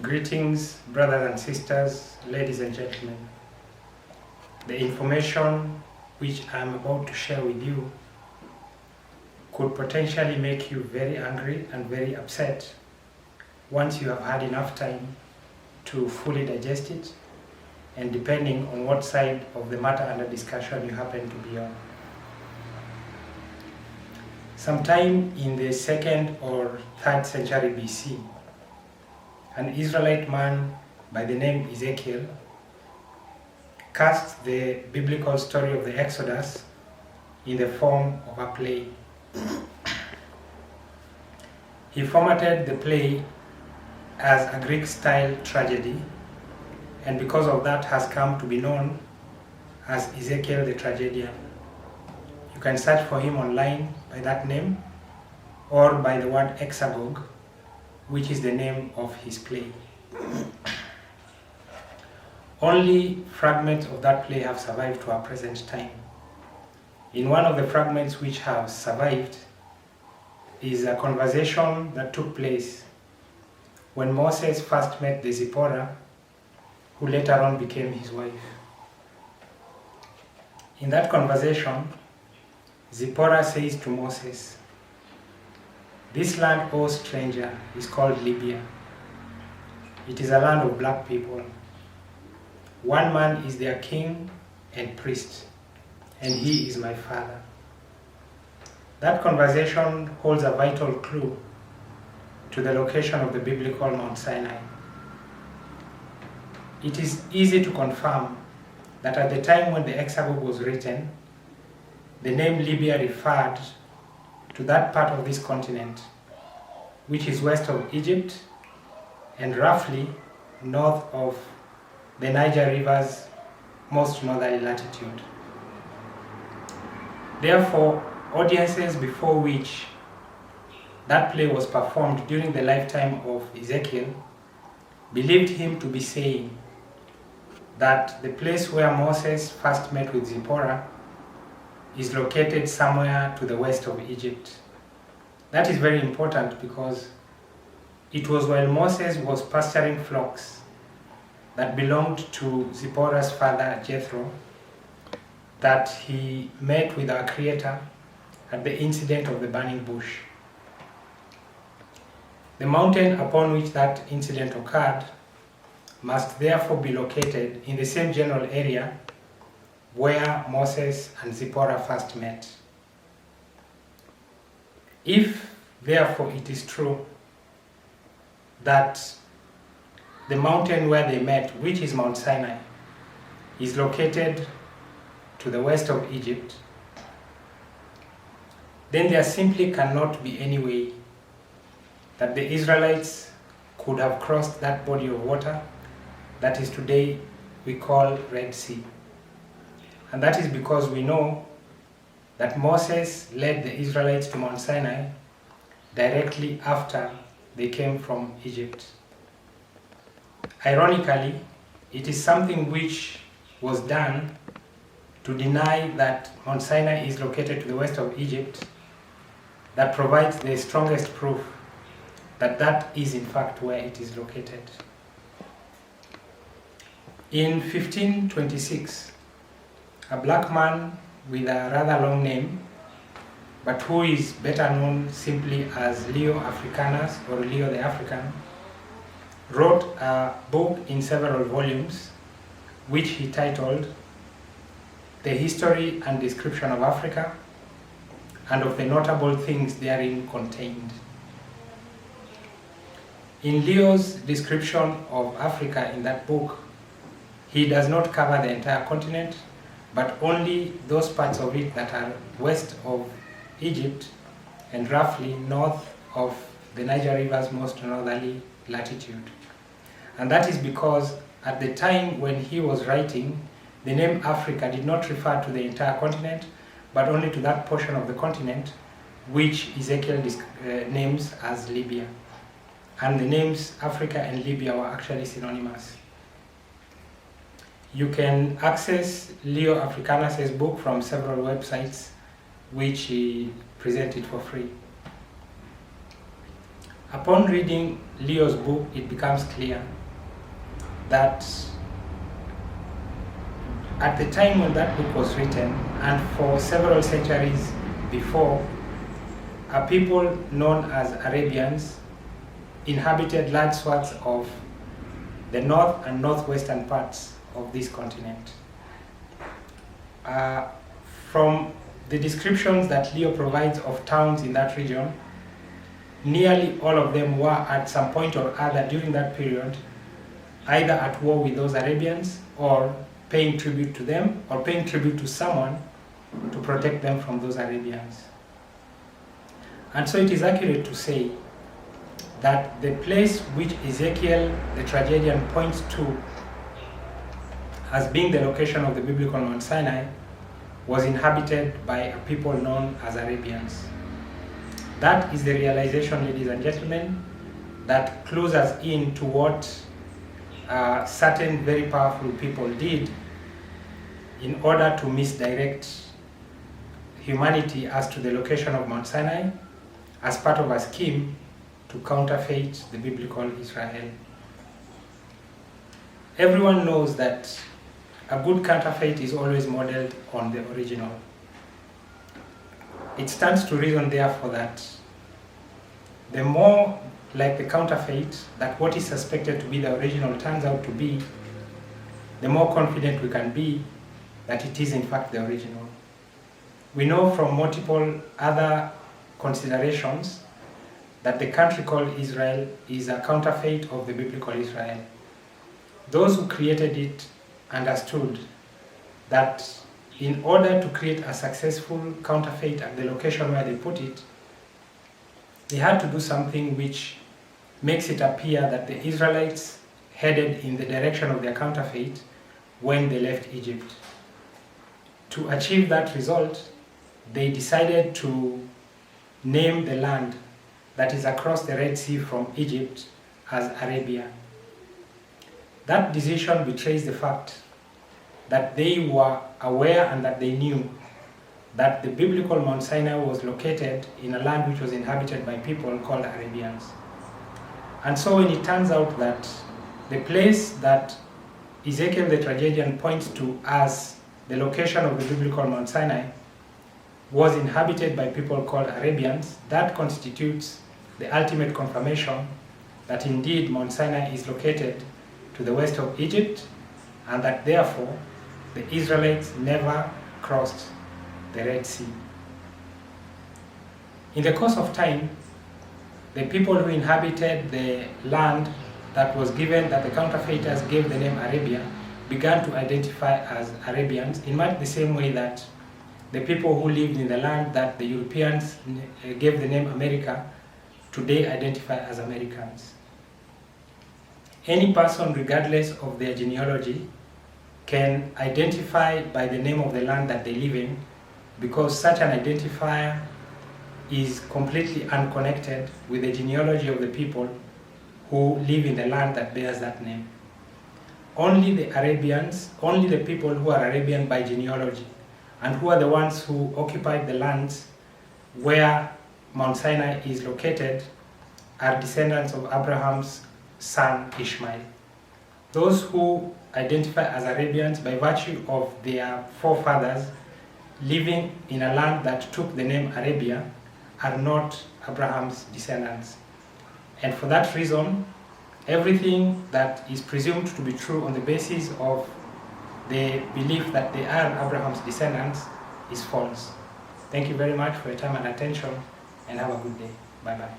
Greetings, brothers and sisters, ladies and gentlemen. The information which I'm about to share with you could potentially make you very angry and very upset once you have had enough time to fully digest it, and depending on what side of the matter under discussion you happen to be on. Sometime in the 2nd or 3rd century BC, an Israelite man by the name Ezekiel cast the biblical story of the Exodus in the form of a play. He formatted the play as a Greek-style tragedy, and because of that has come to be known as Ezekiel the Tragedian. You can search for him online by that name or by the word hexagog, which is the name of his play. Only fragments of that play have survived to our present time. In one of the fragments which have survived is a conversation that took place when Moses first met the Zipporah, who later on became his wife. In that conversation, Zipporah says to Moses, "This land, O stranger, is called Libya. It is a land of black people. One man is their king and priest, and he is my father." That conversation holds a vital clue to the location of the biblical Mount Sinai. It is easy to confirm that at the time when the hexagog was written, the name Libya referred to that part of this continent, which is west of Egypt and roughly north of the Niger River's most northerly latitude. Therefore, audiences before which that play was performed during the lifetime of Ezekiel believed him to be saying that the place where Moses first met with Zipporah is located somewhere to the west of Egypt. That is very important because it was while Moses was pasturing flocks that belonged to Zipporah's father Jethro that he met with our Creator at the incident of the burning bush. The mountain upon which that incident occurred must therefore be located in the same general area where Moses and Zipporah first met. If, therefore, it is true that the mountain where they met, which is Mount Sinai, is located to the west of Egypt, then there simply cannot be any way that the Israelites could have crossed that body of water that is today we call Red Sea. And that is because we know that Moses led the Israelites to Mount Sinai directly after they came from Egypt. Ironically, it is something which was done to deny that Mount Sinai is located to the west of Egypt that provides the strongest proof that that is in fact where it is located. In 1526, a black man with a rather long name, but who is better known simply as Leo Africanus or Leo the African, wrote a book in several volumes which he titled The History and Description of Africa and of the Notable Things Therein Contained. In Leo's description of Africa in that book, he does not cover the entire continent, but only those parts of it that are west of Egypt and roughly north of the Niger River's most northerly latitude. And that is because at the time when he was writing, the name Africa did not refer to the entire continent, but only to that portion of the continent which Ezekiel names as Libya. And the names Africa and Libya were actually synonymous. You can access Leo Africanus' book from several websites which he presented for free. Upon reading Leo's book, it becomes clear that at the time when that book was written, and for several centuries before, a people known as Arabians inhabited large swaths of the north and northwestern parts of this continent. From the descriptions that Leo provides of towns in that region, nearly all of them were at some point or other during that period either at war with those Arabians or paying tribute to them or paying tribute to someone to protect them from those Arabians. And so it is accurate to say that the place which Ezekiel the tragedian points to as being the location of the biblical Mount Sinai was inhabited by a people known as Arabians. That is the realization, ladies and gentlemen, that clues us in to what certain very powerful people did in order to misdirect humanity as to the location of Mount Sinai as part of a scheme to counterfeit the biblical Israel. Everyone knows that a good counterfeit is always modeled on the original. It stands to reason, therefore, that the more like the counterfeit that what is suspected to be the original turns out to be, the more confident we can be that it is in fact the original. We know from multiple other considerations that the country called Israel is a counterfeit of the biblical Israel. Those who created it understood that in order to create a successful counterfeit at the location where they put it, they had to do something which makes it appear that the Israelites headed in the direction of their counterfeit when they left Egypt. To achieve that result, they decided to name the land that is across the Red Sea from Egypt as Arabia. That decision betrays the fact that they were aware and that they knew that the biblical Mount Sinai was located in a land which was inhabited by people called Arabians. And so when it turns out that the place that Ezekiel the tragedian points to as the location of the biblical Mount Sinai was inhabited by people called Arabians, that constitutes the ultimate confirmation that indeed Mount Sinai is located to the west of Egypt, and that therefore the Israelites never crossed the Red Sea. In the course of time, the people who inhabited the land that was given, that the counterfeiters gave the name Arabia, began to identify as Arabians in much the same way that the people who lived in the land that the Europeans gave the name America today identify as Americans. Any person, regardless of their genealogy, can identify by the name of the land that they live in, because such an identifier is completely unconnected with the genealogy of the people who live in the land that bears that name. Only the Arabians, only the people who are Arabian by genealogy, and who are the ones who occupied the lands where Mount Sinai is located, are descendants of Abraham's son Ishmael. Those who identify as Arabians by virtue of their forefathers living in a land that took the name Arabia are not Abraham's descendants. And for that reason, everything that is presumed to be true on the basis of the belief that they are Abraham's descendants is false. Thank you very much for your time and attention, and have a good day. Bye-bye.